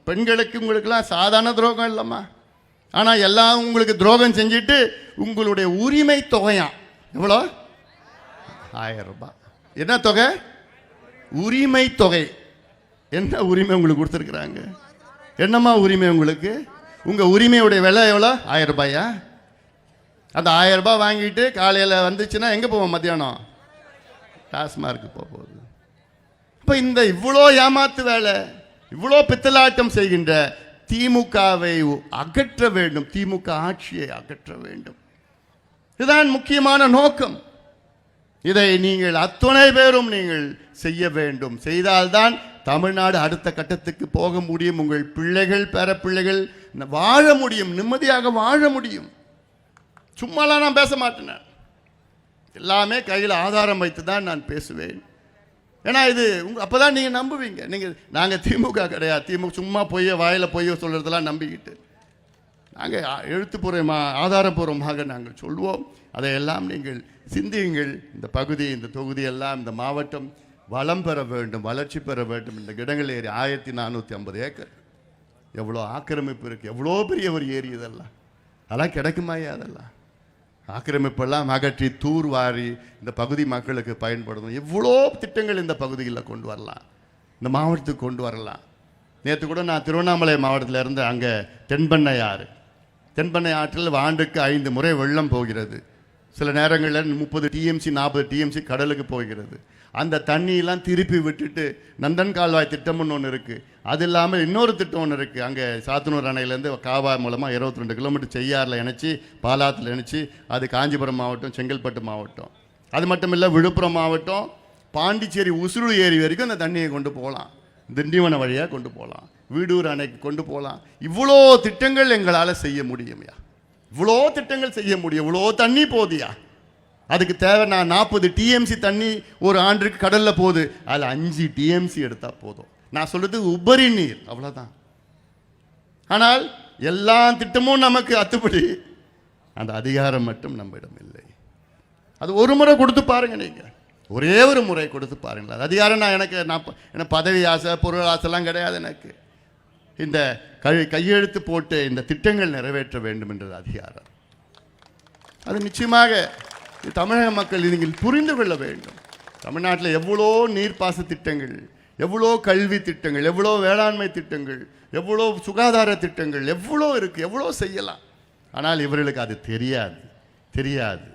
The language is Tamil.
பெண்களுக்கு உங்களுக்கெல்லாம் சாதாரண துரோகம் இல்லைம்மா. ஆனால் எல்லாம் உங்களுக்கு துரோகம் செஞ்சுட்டு உங்களுடைய உரிமை தொகையாம் எவ்வளோ? 1000 ரூபாய். என்ன தொகை? உரிமை தொகை. என்ன உரிமை உங்களுக்கு கொடுத்துருக்குறாங்க? என்னம்மா உரிமை உங்களுக்கு? உங்கள் உரிமையுடைய விலை எவ்வளோ? 1000 ரூபாயா? அந்த 1000 ரூபாய் வாங்கிட்டு காலையில் வந்துச்சுன்னா எங்கே போவோம்? மத்தியானம் டாஸ்மார்க்கு போகுது. இப்போ இந்த இவ்வளோ ஏமாத்து வேலை, இவ்வளோ பித்தலாட்டம் செய்கின்ற திமுகவை அகற்ற வேண்டும். திமுக ஆட்சியை அகற்ற வேண்டும். இதுதான் முக்கியமான நோக்கம். இதை நீங்கள் அத்துணை பேரும் நீங்கள் செய்ய வேண்டும். செய்தால்தான் தமிழ்நாடு அடுத்த கட்டத்துக்கு போக முடியும். உங்கள் பிள்ளைகள் பேர பிள்ளைகள் வாழ முடியும், நிம்மதியாக வாழ முடியும். சும்மாலாம் நான் பேச மாட்டேன். எல்லாமே கையில் ஆதாரம் வைத்து தான் நான் பேசுவேன். ஏன்னா இது அப்போ தான் நீங்கள் நம்புவீங்க. நாங்கள் திமுக கிடையாது. திமுக சும்மா பொய்ய வாயில் பொய்ய சொல்கிறதெல்லாம் நம்பிக்கிட்டு நாங்கள் எழுத்துப்பூர்வமாக ஆதாரப்பூர்வமாக நாங்கள் சொல்வோம். அதையெல்லாம் நீங்கள் சிந்தியுங்கள். இந்த பகுதி, இந்த தொகுதியெல்லாம், இந்த மாவட்டம் வளம் பெற வேண்டும், வளர்ச்சி பெற வேண்டும். இந்த இடங்கள் ஏரி 1450 ஏக்கர், எவ்வளோ ஆக்கிரமிப்பு இருக்குது, எவ்வளோ பெரிய ஒரு ஏரி. இதெல்லாம் அதெல்லாம் கிடைக்குமாயா? அதெல்லாம் ஆக்கிரமிப்பெல்லாம் அகற்றி தூர் வாரி இந்த பகுதி மக்களுக்கு பயன்படுத்தும். எவ்வளோ திட்டங்கள் இந்த பகுதியில் கொண்டு வரலாம், இந்த மாவட்டத்துக்கு கொண்டு வரலாம். நேற்று கூட நான் திருவண்ணாமலை மாவட்டத்தில் இருந்து அங்கே தென்பண்ணை ஆற்றில் ஆண்டுக்கு 5 முறை வெள்ளம் போகிறது. சில நேரங்களில் 30 டிஎம்சி 40 டிஎம்சி கடலுக்கு போகிறது. அந்த தண்ணியெல்லாம் திருப்பி விட்டுட்டு நந்தன் கால்வாய் திட்டம்னு ஒன்று இருக்குது. அது இல்லாமல் இன்னொரு திட்டம் ஒன்று இருக்குது. அங்கே சாத்தனூர் அணையிலேருந்து காவாய் மூலமாக 22 கிலோமீட்டர் செய்யாறில் இணைச்சி, பாலாத்தில் இணைச்சி, அது காஞ்சிபுரம் மாவட்டம், செங்கல்பட்டு மாவட்டம். அது மட்டும் இல்லை, விழுப்புரம் மாவட்டம், பாண்டிச்சேரி உசுரு ஏரி வரைக்கும் அந்த தண்ணியை கொண்டு போகலாம். திண்டிவனம் வழியாக கொண்டு போகலாம், வீடூர் அணைக்கு கொண்டு போகலாம். இவ்வளோ திட்டங்கள் எங்களால் செய்ய முடியும்யா. இவ்வளோ திட்டங்கள் செய்ய முடியும். இவ்வளோ தண்ணி போதியா? அதுக்கு தேவை நான் 40 டிஎம்சி தண்ணி ஒரு ஆண்டுக்கு கடலில் போகுது. அதில் 5 டிஎம்சி எடுத்தால் போதும். நான் சொல்கிறது உபரி நீர், அவ்வளோதான். ஆனால் எல்லா திட்டமும் நமக்கு அத்துப்படி, அந்த அதிகாரம் மட்டும் நம்மிடம் இல்லை. அது ஒரு முறை கொடுத்து பாருங்க. நீங்கள் ஒரே ஒரு முறை கொடுத்து பாருங்களா. அது அதிகாரம் எனக்கு பதவி ஆசை, பொருள் ஆசைலாம் கிடையாது. எனக்கு இந்த கையெழுத்து போட்டு இந்த திட்டங்கள் நிறைவேற்ற வேண்டும் என்றது அதிகாரம். அது நிச்சயமாக தமிழக மக்கள் நீங்கள் புரிந்து கொள்ள வேண்டும். தமிழ்நாட்டில் எவ்வளோ நீர்ப்பாச திட்டங்கள், எவ்வளோ கல்வி திட்டங்கள், எவ்வளோ வேளாண்மை திட்டங்கள், எவ்வளோ சுகாதார திட்டங்கள் எவ்வளோ இருக்குது, எவ்வளோ செய்யலாம். ஆனால் இவர்களுக்கு அது தெரியாது.